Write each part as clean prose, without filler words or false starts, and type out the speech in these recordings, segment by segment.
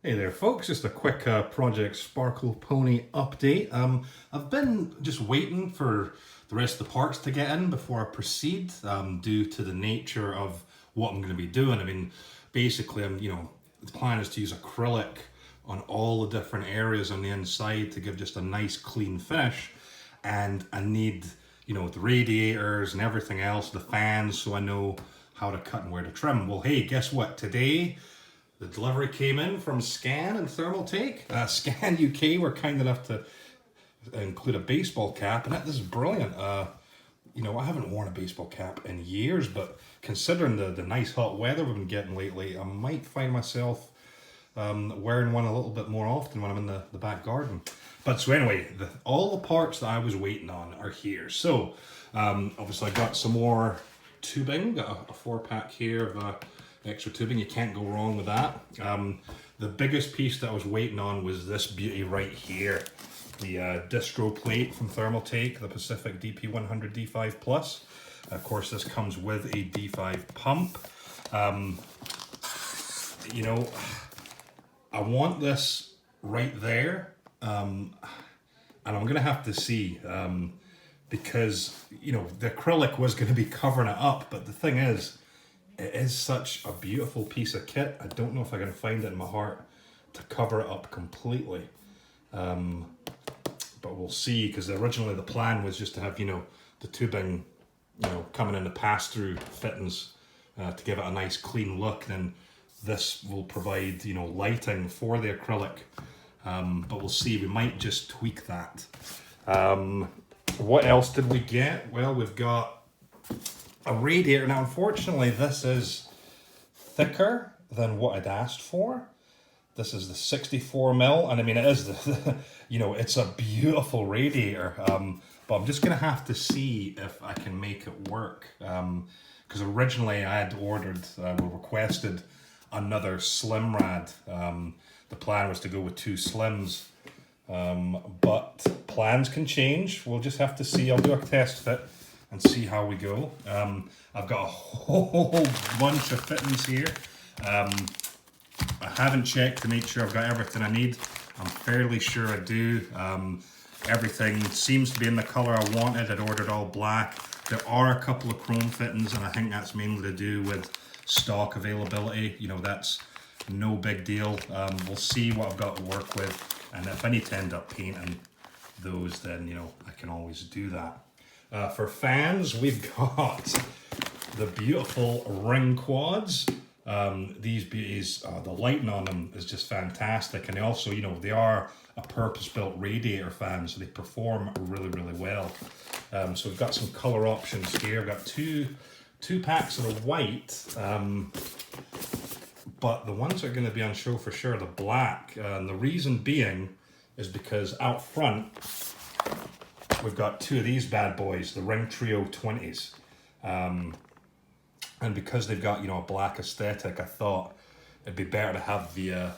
Hey there folks, just a quick Project Sparkle Pony update. I've been just waiting for the rest of the parts to get in before I proceed, due to the nature of what I'm going to be doing. I mean, basically, the plan is to use acrylic on all the different areas on the inside to give just a nice clean finish. And I need, the radiators and everything else, the fans, so I know how to cut and where to trim. Well, hey, guess what? Today, the delivery came in from Scan and Thermaltake. Scan UK were kind enough to include a baseball cap, and this is brilliant. I haven't worn a baseball cap in years, but considering the nice hot weather we've been getting lately, I might find myself wearing one a little bit more often when I'm in the back garden. But so anyway, all the parts that I was waiting on are here. So obviously I got some more tubing, got a 4-pack here of extra tubing. You can't go wrong with that. The biggest piece that I was waiting on was this beauty right here, the distro plate from Thermaltake, the Pacific DP100 D5 Plus. Of course, this comes with a D5 pump. I want this right there, and I'm gonna have to see, because the acrylic was going to be covering it up, but the thing is, it is such a beautiful piece of kit. I don't know if I can find it in my heart to cover it up completely. But we'll see, because originally the plan was just to have, the tubing, coming in the pass-through fittings to give it a nice clean look. Then this will provide, lighting for the acrylic. But we'll see, we might just tweak that. What else did we get? Well, we've got a radiator. Now, unfortunately, this is thicker than what I'd asked for. This is the 64mm, and I mean, it is it's a beautiful radiator. But I'm just gonna have to see if I can make it work. Because originally I had ordered, requested another slim rad. The plan was to go with 2 slims, but plans can change. We'll just have to see. I'll do a test fit and see how we go. I've got a whole bunch of fittings here. I haven't checked to make sure I've got everything I need. I'm fairly sure I do. Everything seems to be in the color I wanted. I'd ordered all black. There are a couple of chrome fittings, and I think that's mainly to do with stock availability. That's no big deal. We'll see what I've got to work with, and if I need to end up painting those, then I can always do that. For fans, we've got the beautiful ring quads. These beauties, the lighting on them is just fantastic, and they also, they are a purpose-built radiator fan, so they perform really, really well. So we've got some color options here. We've got two packs of the white, but the ones that are going to be on show for sure are the black, and the reason being is because out front we've got 2 of these bad boys, the Ring Trio 20s. And because they've got, a black aesthetic, I thought it'd be better to have the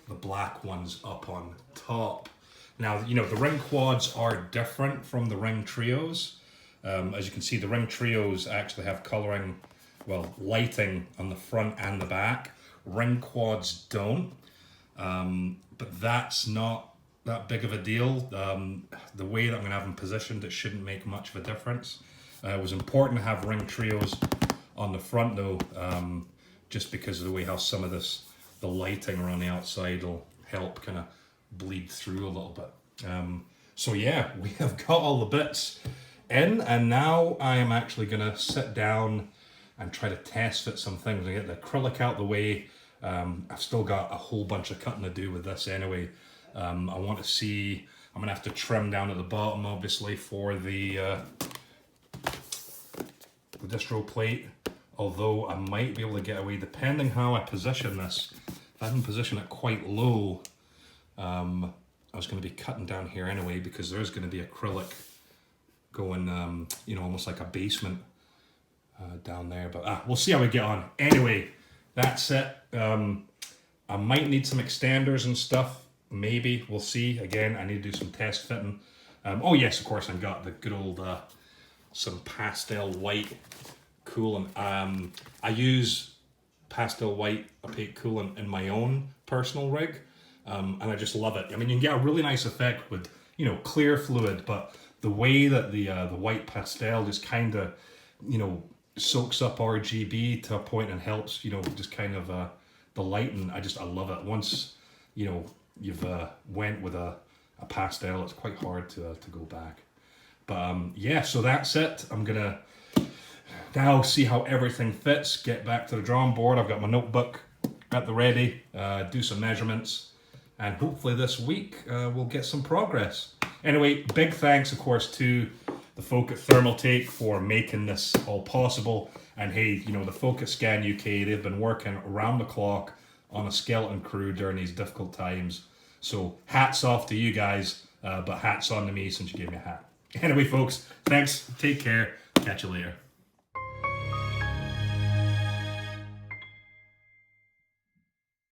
black ones up on top. Now, the Ring Quads are different from the Ring Trios. As you can see, the Ring Trios actually have coloring, lighting on the front and the back. Ring Quads don't, but that's not that big of a deal. The way that I'm gonna have them positioned, it shouldn't make much of a difference. It was important to have Ring Trios on the front though, just because of the way how some of the lighting around the outside will help kind of bleed through a little bit. So yeah, we have got all the bits in, and now I am actually gonna sit down and try to test fit some things and get the acrylic out the way. I've still got a whole bunch of cutting to do with this anyway. I want to see, I'm gonna have to trim down at the bottom obviously for the distro plate, although I might be able to get away depending how I position this. If I can position it quite low, I was going to be cutting down here anyway, because there's going to be acrylic going, almost like a basement down there, but we'll see how we get on. Anyway, that's it. I might need some extenders and stuff, maybe, we'll see. Again, I need to do some test fitting. Oh yes, of course, I've got the good old some pastel white coolant. I use pastel white opaque coolant in my own personal rig, and I just love it. I mean, you can get a really nice effect with, you know, clear fluid, but the way that the white pastel just kind of, you know, soaks up RGB to a point and helps, you know, just kind of the lighting. I love it. Once, you know, you've went with a pastel, it's quite hard to go back. But yeah, so that's it. I'm gonna now see how everything fits, get back to the drawing board. I've got my notebook at the ready, do some measurements, and hopefully this week we'll get some progress. Anyway, big thanks, of course, to the folk at Thermaltake for making this all possible. And hey, you know, the folk at Scan UK, they've been working around the clock on a skeleton crew during these difficult times. So hats off to you guys, but hats on to me since you gave me a hat. Anyway, folks, thanks, take care, catch you later.